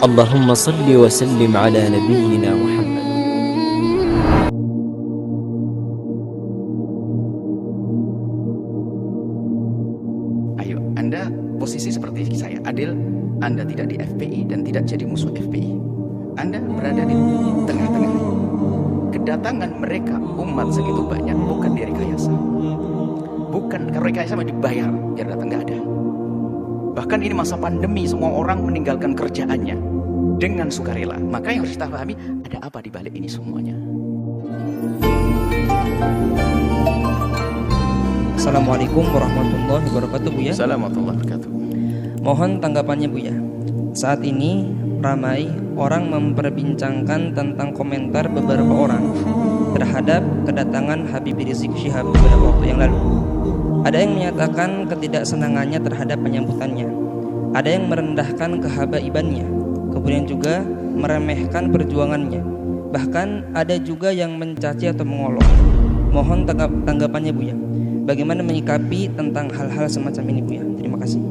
Allahumma salli wa sallim ala nabiyyina Muhammad. Ayo, Anda posisi seperti saya, adil. Anda tidak di FPI dan tidak jadi musuh FPI. Anda berada di tengah-tengah. Kedatangan mereka umat segitu banyak bukan direkayasa. Bukan karena rekayasa dibayar biar datang, nggak ada. Bahkan ini masa pandemi, semua orang meninggalkan kerjaannya dengan sukarela. Maka yang harus kita pahami, ada apa di balik ini semuanya. Assalamualaikum warahmatullahi wabarakatuh, Buya. Assalamualaikum warahmatullahi wabarakatuh. Mohon tanggapannya, Buya. Saat ini ramai orang memperbincangkan tentang komentar beberapa orang terhadap kedatangan Habib Rizik Syihab beberapa waktu yang lalu. Ada yang menyatakan ketidaksenangannya terhadap penyambutannya. Ada yang merendahkan kehabaibannya, kemudian juga meremehkan perjuangannya. Bahkan ada juga yang mencaci atau mengolok. Mohon tanggapannya, Buya. Bagaimana menyikapi tentang hal-hal semacam ini, Buya? Terima kasih.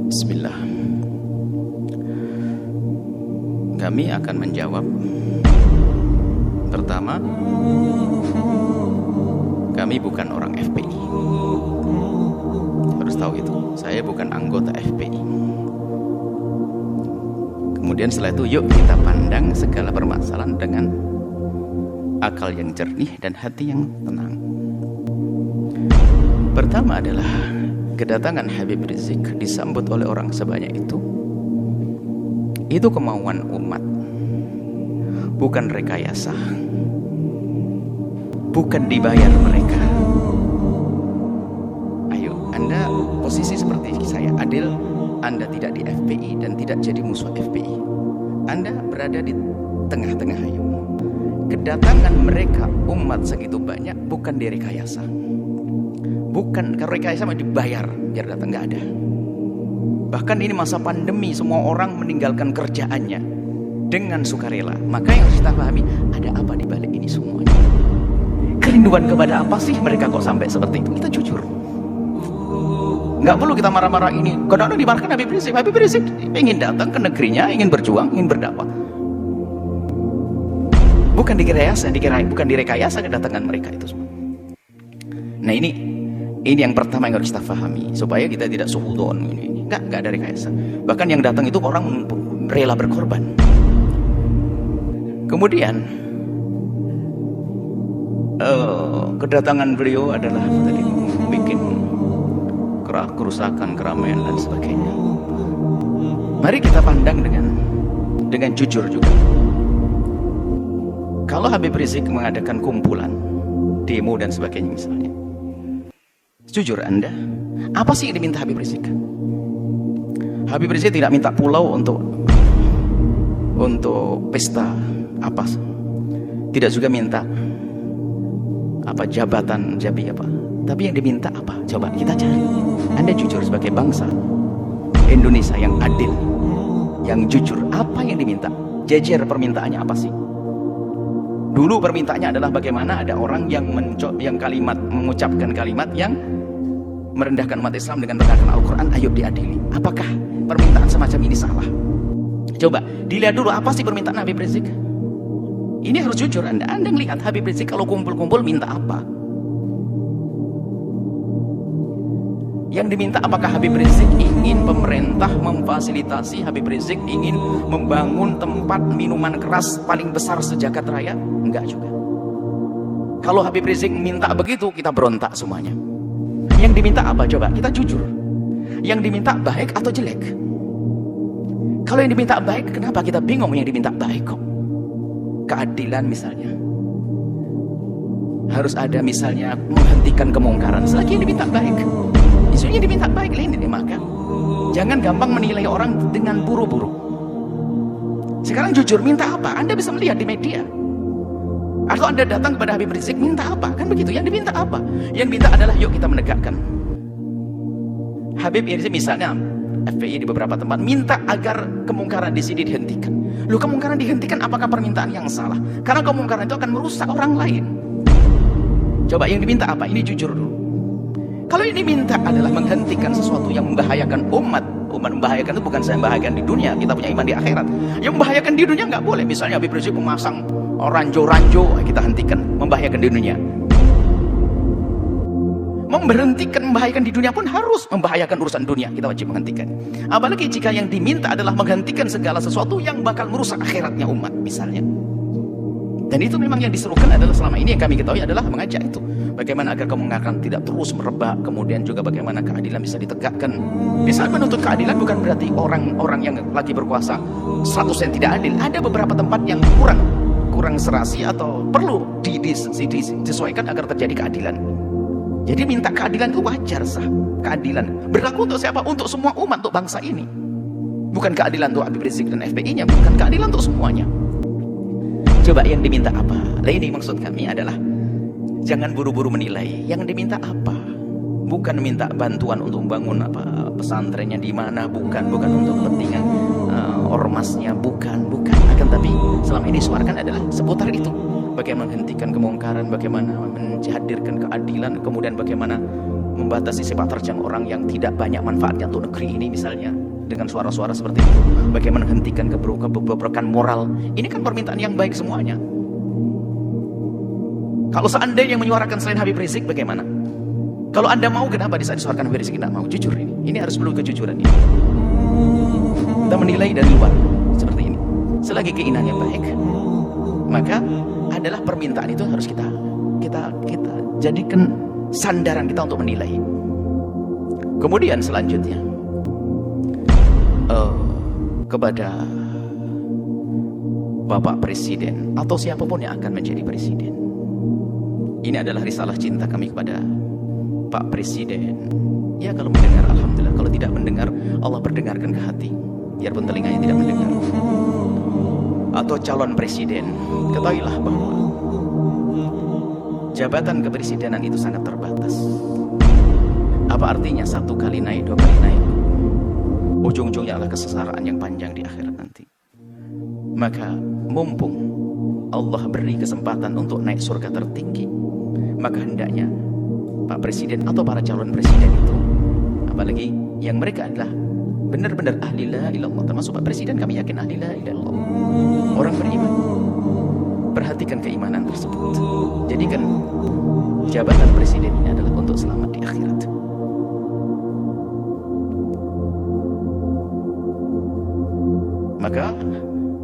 Bismillah. Kami akan menjawab. Pertama, kami bukan orang FPI. Harus tahu itu. Saya bukan anggota FPI. Kemudian setelah itu, yuk kita pandang segala permasalahan dengan akal yang jernih dan hati yang tenang. Pertama adalah kedatangan Habib Rizik disambut oleh orang sebanyak itu kemauan umat, bukan rekayasa, bukan dibayar mereka. Ayo, Anda posisi seperti saya, adil. Anda tidak di FPI dan tidak jadi musuh FPI. Anda berada di tengah-tengah. Ayo, kedatangan mereka umat segitu banyak bukan direkayasa. Bukan karena rekayasa dibayar biar datang, nggak ada. Bahkan ini masa pandemi, semua orang meninggalkan kerjaannya dengan sukarela. Maka yang harus kita pahami, ada apa di balik ini semuanya. Kerinduan kepada apa sih mereka kok sampai seperti itu? Kita jujur. Nggak perlu kita marah-marah ini. Kadang-kadang dimarahkan Habib Rizik. Habib Rizik ingin datang ke negerinya, ingin berjuang, ingin berdakwah. Bukan direkayasa kedatangan mereka itu semua. Nah ini yang pertama yang harus kita pahami, supaya kita tidak suhudon. Nggak ada rekayasa. Bahkan yang datang itu orang rela berkorban. Kemudian kedatangan beliau adalah tadi bikin kerusakan, keramaian dan sebagainya. Mari kita pandang dengan jujur juga. Kalau Habib Rizik mengadakan kumpulan, demo dan sebagainya misalnya, jujur Anda, apa sih yang diminta Habib Rizik? Habib Rizik tidak minta pulau untuk pesta apa, tidak juga minta jabatan jabi apa. Tapi yang diminta apa? Coba kita cari. Anda jujur sebagai bangsa Indonesia yang adil, yang jujur, apa yang diminta? Jejer permintaannya apa sih? Dulu permintaannya adalah bagaimana ada orang yang mengucapkan kalimat yang merendahkan umat Islam dengan merendahkan Al-Quran, ayo diadili. Apakah permintaan semacam ini salah? Coba dilihat dulu apa sih permintaan Habib Rizik. Ini harus jujur. Anda melihat Habib Rizik kalau kumpul-kumpul minta apa? Yang diminta apakah Habib Rizik ingin pemerintah memfasilitasi, Habib Rizik ingin membangun tempat minuman keras paling besar sejagat raya? Enggak juga. Kalau Habib Rizik minta begitu, kita berontak semuanya. Yang diminta apa? Coba kita jujur. Yang diminta baik atau jelek? Kalau yang diminta baik, kenapa kita bingung yang diminta baik kok? Keadilan misalnya, harus ada misalnya menghentikan kemungkaran. Selagi yang diminta baik, isunya diminta baik, ini maka jangan gampang menilai orang dengan buru-buru. Sekarang jujur, minta apa? Anda bisa melihat di media. Atau Anda datang kepada Habib Rizik, minta apa? Kan begitu, yang diminta apa? Yang minta adalah yuk kita menegakkan. Habib Rizik misalnya, FPI di beberapa tempat minta agar kemungkaran di sini dihentikan. Loh, kemungkaran dihentikan, apakah permintaan yang salah? Karena kemungkaran itu akan merusak orang lain. Coba yang diminta apa? Ini jujur dulu. Kalau yang diminta adalah menghentikan sesuatu yang membahayakan umat Umat membahayakan itu bukan saya membahayakan di dunia, kita punya iman di akhirat. Yang membahayakan di dunia nggak boleh. Misalnya Habib Rizik memasang ranjo-ranjo, kita hentikan. Membahayakan di dunia. Memberhentikan membahayakan di dunia pun harus membahayakan urusan dunia, kita wajib menghentikan. Apalagi jika yang diminta adalah menghentikan segala sesuatu yang bakal merusak akhiratnya umat misalnya. Dan itu memang yang diserukan adalah selama ini yang kami ketahui adalah mengajak itu. Bagaimana agar kemunkaran tidak terus merebak, kemudian juga bagaimana keadilan bisa ditegakkan. Di saat menuntut keadilan bukan berarti orang-orang yang lagi berkuasa 100% tidak adil. Ada beberapa tempat yang kurang serasi atau perlu disesuaikan agar terjadi keadilan. Jadi minta keadilan itu wajar sah. Keadilan berlaku untuk siapa? Untuk semua umat, untuk bangsa ini. Bukan keadilan untuk Habib Rizik dan FPI-nya, bukan keadilan untuk semuanya. Coba yang diminta apa? Nah ini maksud kami adalah jangan buru-buru menilai. Yang diminta apa? Bukan minta bantuan untuk membangun pesantrennya di mana, bukan untuk kepentingan ormasnya, bukan. Akan tapi selama ini disuarakan adalah seputar itu. Bagaimana menghentikan kemungkaran, bagaimana menghadirkan keadilan, kemudian bagaimana membatasi sepak terjang orang yang tidak banyak manfaatnya untuk negeri ini misalnya. Dengan suara-suara seperti itu, bagaimana menghentikan kebobrokan moral. Ini kan permintaan yang baik semuanya. Kalau seandainya yang menyuarakan selain Habib Rizik, bagaimana? Kalau anda mau, kenapa di saat disuarakan Habib Rizik tidak mau? Jujur ini harus perlu kejujuran ini. Kita menilai dari luar seperti ini. Selagi keinginan yang baik, maka adalah permintaan itu harus kita jadikan sandaran kita untuk menilai. Kemudian selanjutnya kepada Bapak Presiden atau siapapun yang akan menjadi presiden, ini adalah risalah cinta kami kepada Pak Presiden. Ya kalau mendengar alhamdulillah, kalau tidak mendengar Allah perdengarkan ke hati, biarpun telinganya tidak mendengar. Atau calon presiden, ketahuilah bahwa jabatan kepresidenan itu sangat terbatas. Apa artinya satu kali naik, dua kali naik? Ujung-ujungnya adalah kesengsaraan yang panjang di akhirat nanti. Maka mumpung Allah beri kesempatan untuk naik surga tertinggi, maka hendaknya Pak Presiden atau para calon presiden itu, apalagi yang mereka adalah benar-benar ahli la ilallah, termasuk Pak Presiden kami yakin ahli la ilallah, orang beriman. Perhatikan keimanan tersebut. Jadikan jabatan presiden ini adalah untuk selamat di akhirat. Maka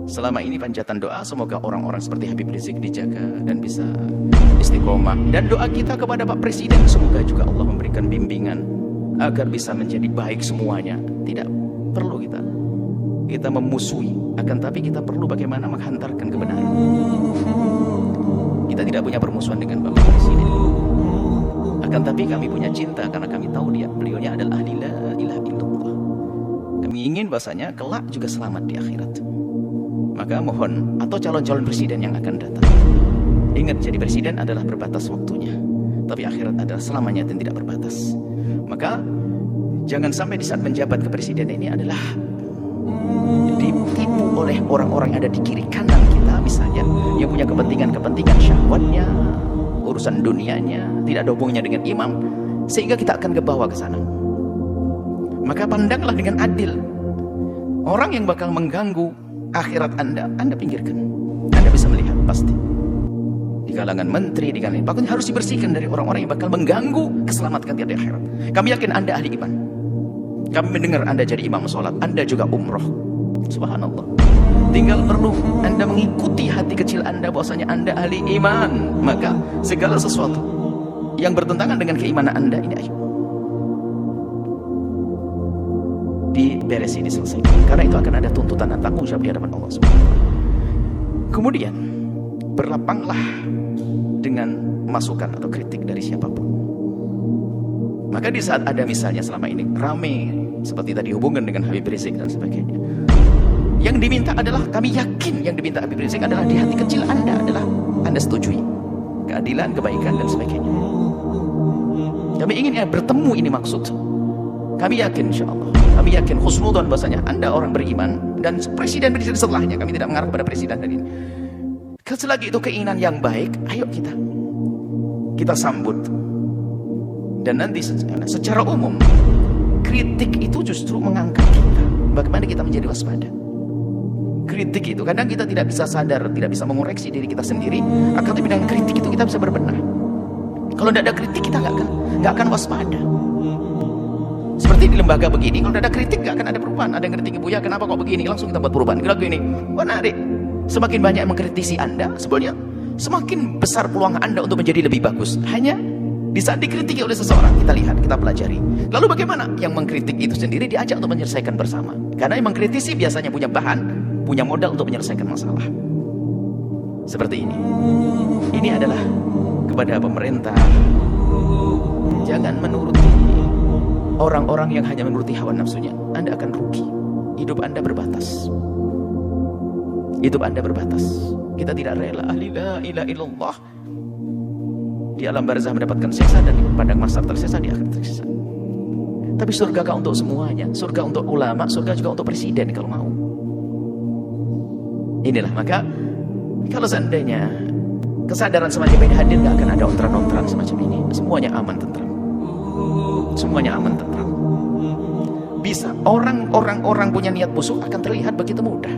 selama ini panjatan doa semoga orang-orang seperti Habib Rizik dijaga dan bisa istiqomah. Dan doa kita kepada Pak Presiden semoga juga Allah memberikan bimbingan agar bisa menjadi baik semuanya. Tidak perlu kita memusuhi, akan tapi kita perlu bagaimana menghantarkan kebenaran. Kita tidak punya permusuhan dengan Bapak Presiden, akan tapi kami punya cinta karena kami tahu beliaunya adalah ahli la ilaha illallah. Kami ingin bahasanya kelak juga selamat di akhirat. Maka mohon, atau calon-calon presiden yang akan datang, ingat jadi presiden adalah berbatas waktunya, tapi akhirat adalah selamanya dan tidak berbatas. Maka jangan sampai di saat menjabat kepresidenan ini adalah ditipu oleh orang-orang yang ada di kiri kanan kita misalnya, yang punya kepentingan syahwatnya, urusan dunianya, tidak ada hubungannya dengan imam, sehingga kita akan kebawa ke sana. Maka pandanglah dengan adil. Orang yang bakal mengganggu akhirat anda pinggirkan. Anda bisa melihat pasti di kalangan menteri, di kalangan pokoknya harus dibersihkan dari orang-orang yang bakal mengganggu keselamatan kita di akhirat. Kami yakin anda ahli iman. Kami mendengar anda jadi imam sholat, anda juga umroh. Subhanallah. Tinggal perlu anda mengikuti hati kecil anda bahwasanya anda ahli iman. Maka segala sesuatu yang bertentangan dengan keimanan anda ini ayo diberesi, diselesaikan. Karena itu akan ada tuntutan dan tanggung jawab di hadapan Allah SWT. Kemudian berlapanglah dengan masukan atau kritik dari siapapun. Maka di saat ada misalnya selama ini rame seperti tadi hubungan dengan Habib Rizik dan sebagainya, yang diminta adalah, kami yakin yang diminta Habib Rizik adalah di hati kecil anda adalah anda setujui keadilan, kebaikan dan sebagainya. Kami ingin bertemu, ini maksud. Kami yakin insyaAllah, kami yakin khusnudan bahasanya anda orang beriman dan presiden setelahnya. Kami tidak mengarah pada presiden dari ini. Selagi itu keinginan yang baik, ayo kita sambut. Dan nanti secara umum kritik itu justru mengangkat kita. Bagaimana kita menjadi waspada? Kritik itu kadang kita tidak bisa sadar, tidak bisa mengoreksi diri kita sendiri. Akan tapi dengan kritik itu kita bisa berbenah. Kalau tidak ada kritik kita nggak akan waspada. Seperti di lembaga begini, kalau tidak ada kritik nggak akan ada perubahan. Ada yang kritik, Buya kenapa kok begini? Langsung kita buat perubahan. Kita gini, menarik. Semakin banyak yang mengkritisi Anda, sebenarnya semakin besar peluang Anda untuk menjadi lebih bagus. Hanya di saat dikritiki oleh seseorang, kita lihat, kita pelajari. Lalu bagaimana? Yang mengkritik itu sendiri diajak untuk menyelesaikan bersama. Karena yang mengkritisi biasanya punya bahan, punya modal untuk menyelesaikan masalah. Seperti ini. Ini adalah kepada pemerintah. Jangan menuruti orang-orang yang hanya menuruti hawa nafsunya. Anda akan rugi. Hidup Anda berbatas. Hidup Anda berbatas. Kita tidak rela. La ilaha illallah. Di alam barzah mendapatkan siksa dan di padang mahsyar tersiksa, di akhir tersiksa. Tapi surga kah untuk semuanya? Surga untuk ulama, surga juga untuk presiden kalau mau. Inilah, maka kalau seandainya kesadaran semacam ini hadir, gak akan ada ontran-ontran semacam ini. Semuanya aman tentram. Semuanya aman tentram. Bisa orang punya niat busuk akan terlihat begitu mudah.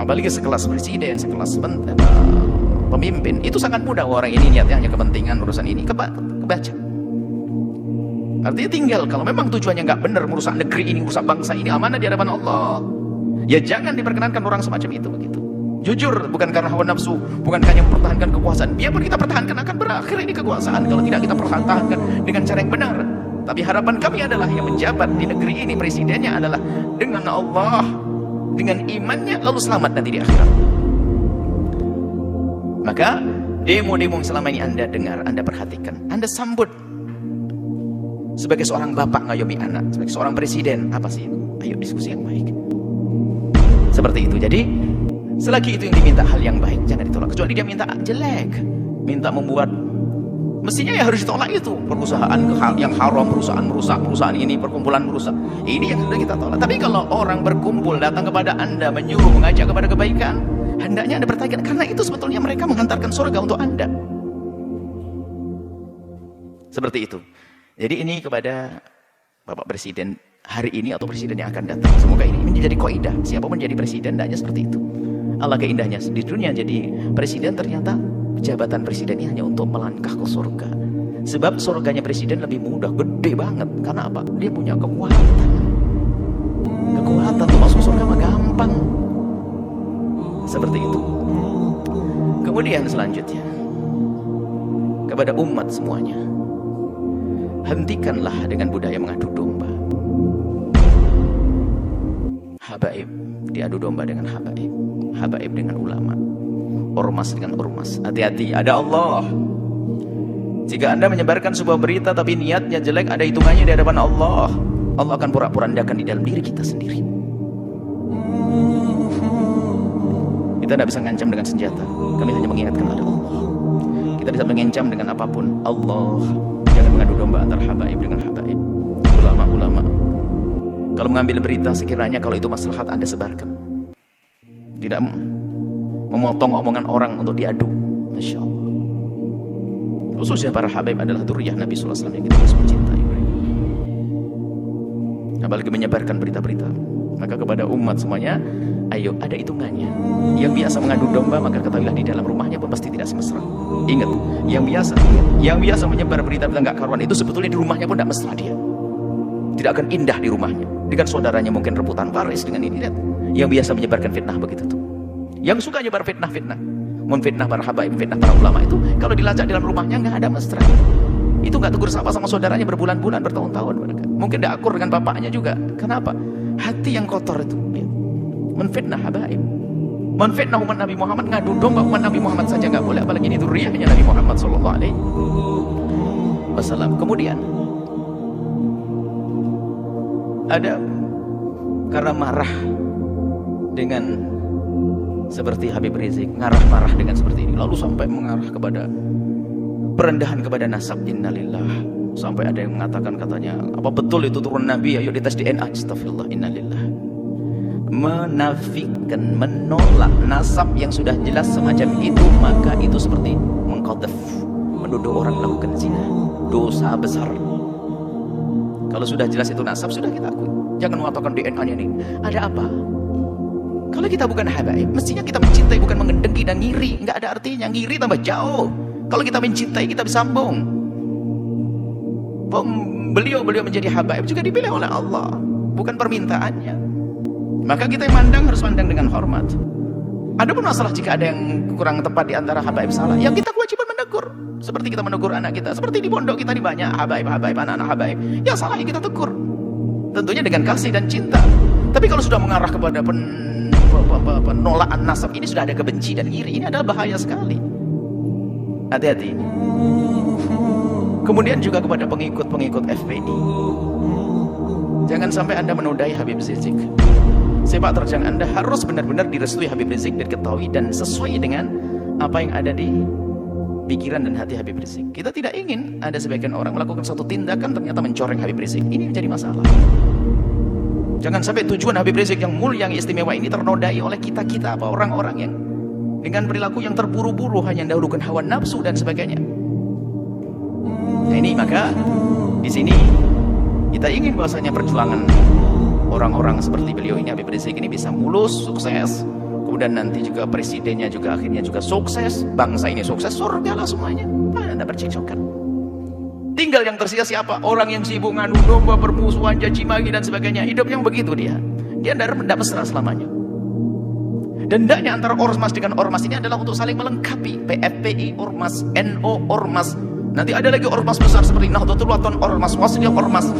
Apalagi sekelas presiden, sekelas pemimpin, itu sangat mudah. Orang ini niatnya hanya kepentingan urusan ini, kebaca. Artinya tinggal kalau memang tujuannya nggak benar, merusak negeri ini, merusak bangsa ini, amanah di hadapan Allah, ya jangan diperkenankan orang semacam itu begitu. Jujur, bukan karena hawa nafsu, bukan hanya mempertahankan kekuasaan. Biarpun kita pertahankan akan berakhir ini kekuasaan kalau tidak kita pertahankan dengan cara yang benar. Tapi harapan kami adalah yang menjabat di negeri ini, presidennya adalah dengan Allah, dengan imannya, lalu selamat nanti di akhirat. Maka demo-demo yang selama ini Anda dengar, Anda perhatikan, Anda sambut. Sebagai seorang bapak ngayomi anak, sebagai seorang presiden, apa sih? Ayo diskusi yang baik. Seperti itu. Jadi selagi itu yang diminta hal yang baik, jangan ditolak. Kecuali dia minta jelek, minta membuat, mestinya ya harus ditolak itu. Perusahaan yang haram, perusahaan merusak, perusahaan ini, perkumpulan merusak. Ini yang sudah kita tolak. Tapi kalau orang berkumpul datang kepada Anda, menyuruh, mengajak kepada kebaikan, hendaknya Anda bertanya, karena itu sebetulnya mereka menghantarkan surga untuk Anda. Seperti itu. Jadi ini kepada Bapak Presiden hari ini atau presiden yang akan datang. Semoga ini menjadi kaidah. Siapapun jadi presiden, hendaknya seperti itu. Allah keindahnya di dunia jadi presiden, ternyata jabatan presiden ini hanya untuk melangkah ke surga. Sebab surganya presiden lebih mudah, gede banget. Karena apa? Dia punya kekuatan. Kekuatan untuk masuk surga mah gampang. Seperti itu. Kemudian selanjutnya kepada umat semuanya, hentikanlah dengan budaya mengadu domba. Habaib diadu domba dengan habaib, habaib dengan ulama, ormas dengan ormas. Hati-hati, ada Allah. Jika Anda menyebarkan sebuah berita tapi niatnya jelek, ada hitungannya di hadapan Allah. Allah akan pura-porandakan di dalam diri kita sendiri. Kita tidak bisa mengancam dengan senjata. Kami hanya mengingatkan ada Allah. Kita bisa mengancam dengan apapun. Allah. Jangan mengadu domba antara habaib dengan habaib, ulama-ulama. Kalau mengambil berita, sekiranya kalau itu maslahat, Anda sebarkan. Tidak memotong omongan orang untuk diadu. Masya Allah. Khususnya para habaib adalah dzurriyyah Nabi SAW yang kita harus mencintai mereka. Apalagi menyebarkan berita-berita. Maka kepada umat semuanya, ayo, ada hitungannya. Yang biasa mengadu domba, maka ketahuilah di dalam rumahnya pun pasti tidak semesra. Ingat, yang biasa menyebar berita-berita nggak karuan itu sebetulnya di rumahnya pun tidak mesra dia. Tidak akan indah di rumahnya. Dengan saudaranya mungkin rebutan waris dengan ini. Lihat. Yang biasa menyebarkan fitnah begitu tuh. Yang suka nyebar fitnah-fitnah, menfitnah para habaib, fitnah para ulama itu, kalau dilacak dalam rumahnya nggak ada mesra. Itu nggak tegur sapa sama saudaranya berbulan-bulan, bertahun-tahun mereka. Mungkin tidak akur dengan bapaknya juga. Kenapa? Hati yang kotor itu. Menfitnah habaib, menfitnah umat Nabi Muhammad, ngadu domba umat Nabi Muhammad saja nggak boleh, apalagi ini dzurriyyahnya Nabi Muhammad sallallahu alaihi wasallam. Kemudian ada karena marah dengan seperti Habib Rizik, marah dengan seperti ini, lalu sampai mengarah kepada perendahan kepada nasab, innalillah. Sampai ada yang mengatakan katanya, apa betul itu turun Nabi? Ayo dites DNA. Astagfirullah, innalillah. Menafikan, menolak nasab yang sudah jelas semacam itu, maka itu seperti mengqadhaf, menuduh orang melakukan zina, dosa besar. Kalau sudah jelas itu nasab, sudah kita akui. Jangan mengatakan DNA-nya ini. Ada apa? Kalau kita bukan habaib, mestinya kita mencintai, bukan mengedengki dan ngiri. Nggak ada artinya, ngiri tambah jauh. Kalau kita mencintai, kita bersambung. Beliau menjadi habaib juga dipilih oleh Allah, bukan permintaannya. Maka kita yang mandang harus mandang dengan hormat. Adapun masalah jika ada yang kurang tepat di antara habaib salah, yang kita kewajiban menegur. Seperti kita menegur anak kita, seperti di pondok kita ini banyak habaib, anak-anak habaib. Yang salah ya kita tegur. Tentunya dengan kasih dan cinta. Tapi kalau sudah mengarah kepada penolakan nasab, ini sudah ada kebenci dan iri. Ini adalah bahaya sekali. Hati-hati. Kemudian juga kepada pengikut-pengikut FPI. Jangan sampai Anda menodai Habib Rizik. Sepak terjang Anda harus benar-benar direstui Habib Rizik dan diketahui dan sesuai dengan apa yang ada di pikiran dan hati Habib Rizik. Kita tidak ingin ada sebagian orang melakukan satu tindakan ternyata mencoreng Habib Rizik. Ini menjadi masalah. Jangan sampai tujuan Habib Rizik yang mulia, yang istimewa ini ternodai oleh kita-kita apa orang-orang yang dengan perilaku yang terburu-buru, hanya mendahulukan hawa nafsu dan sebagainya. Nah ini maka di sini kita ingin bahwasanya perjuangan orang-orang seperti beliau ini, Habib Rizik ini bisa mulus, sukses. Kemudian nanti juga presidennya juga akhirnya juga sukses. Bangsa ini sukses, surga lah semuanya. Anda bercekcokan. Tinggal yang tersisa siapa? Orang yang sibuk ngadu domba, permusuhan, caci maki dan sebagainya. Hidup yang begitu dia. Dia tidak mesra selamanya. Dan hendaknya antara ormas dengan ormas ini adalah untuk saling melengkapi. PFPI ormas, NO ormas. Nanti ada lagi ormas besar seperti Nahdlatul Wathon ormas, Wasliyah ormas.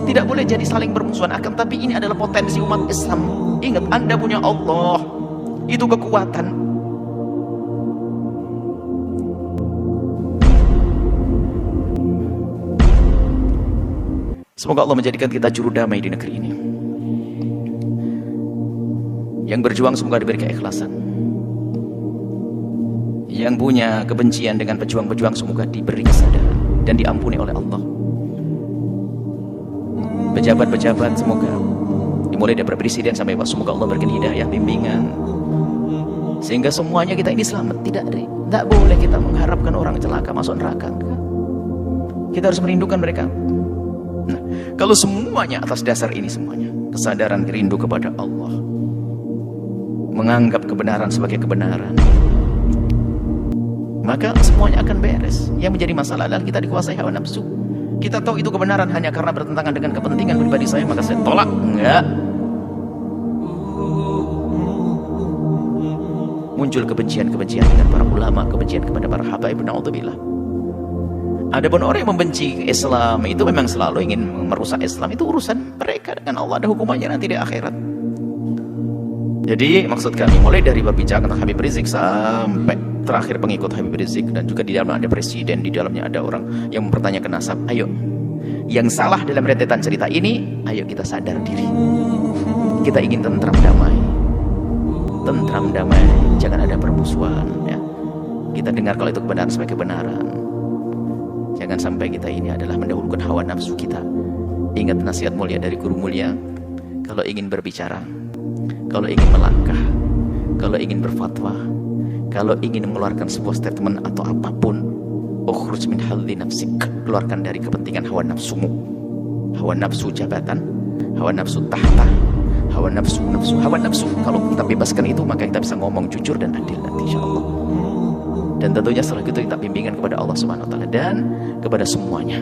Tidak boleh jadi saling bermusuhan, akan tapi ini adalah potensi umat Islam. Ingat, Anda punya Allah, itu kekuatan. Semoga Allah menjadikan kita juru damai di negeri ini. Yang berjuang semoga diberi keikhlasan. Yang punya kebencian dengan pejuang-pejuang semoga diberi kesadaran dan diampuni oleh Allah. Pejabat-pejabat semoga dimulai dari presiden sampai bawah, semoga Allah berikan hidayah, bimbingan, sehingga semuanya kita ini selamat. Tidak boleh kita mengharapkan orang celaka masuk neraka. Kita harus merindukan mereka. Nah, kalau semuanya atas dasar ini semuanya, kesadaran rindu kepada Allah, menganggap kebenaran sebagai kebenaran, maka semuanya akan beres. Yang menjadi masalah adalah kita dikuasai hawa nafsu. Kita tahu itu kebenaran hanya karena bertentangan dengan kepentingan pribadi saya, maka saya tolak. Enggak. Muncul kebencian-kebencian dengan para ulama, kebencian kepada para habaib, na'udzubillah. Adapun orang yang membenci Islam itu memang selalu ingin merusak Islam. Itu urusan mereka dengan Allah, ada hukumannya nanti di akhirat. Jadi maksud kami mulai dari berbicara tentang Habib Rizik sampai terakhir pengikut Habib Rizik, dan juga di dalamnya ada presiden, di dalamnya ada orang yang mempertanyakan nasab. Ayo, yang salah dalam rentetan cerita ini, ayo kita sadar diri. Kita ingin tentram damai, jangan ada permusuhan. Ya. Kita dengar kalau itu kebenaran sebagai kebenaran. Jangan sampai kita ini adalah mendahulukan hawa nafsu kita. Ingat nasihat mulia dari guru mulia, kalau ingin berbicara, kalau ingin melangkah, kalau ingin berfatwa, kalau ingin mengeluarkan sebuah statement atau apapun, ukhruj min hadzi nafsik, keluarkan dari kepentingan hawa nafsumu. Hawa nafsu jabatan, hawa nafsu tahta, hawa nafsu. Kalau kita bebaskan itu, maka kita bisa ngomong jujur dan adil nanti insyaallah. Dan tentunya setelah itu kita bimbingan kepada Allah Subhanahu wa taala dan kepada semuanya.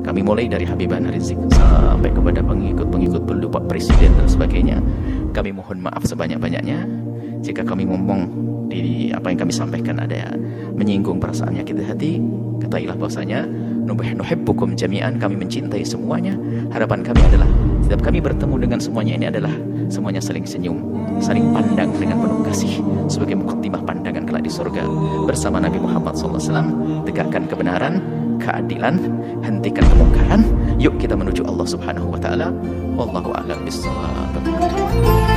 Kami mulai dari Habibana Rizik sampai kepada pengikut-pengikut beliau, Pak Presiden dan sebagainya. Kami mohon maaf sebanyak-banyaknya jika kami ngomong di apa yang kami sampaikan ada menyinggung perasaan menyakiti hati. Ketahuilah bahwasanya nuhibbukum jami'an, kami mencintai semuanya. Harapan kami adalah setiap kami bertemu dengan semuanya ini adalah semuanya saling senyum, saling pandang dengan penuh kasih sebagai muqaddimah pandangan kelak di surga bersama Nabi Muhammad SAW. Tegakkan kebenaran, keadilan, hentikan kemungkaran. Yuk kita menuju Allah Subhanahu wa taala. Wallahu a'lam bishawab.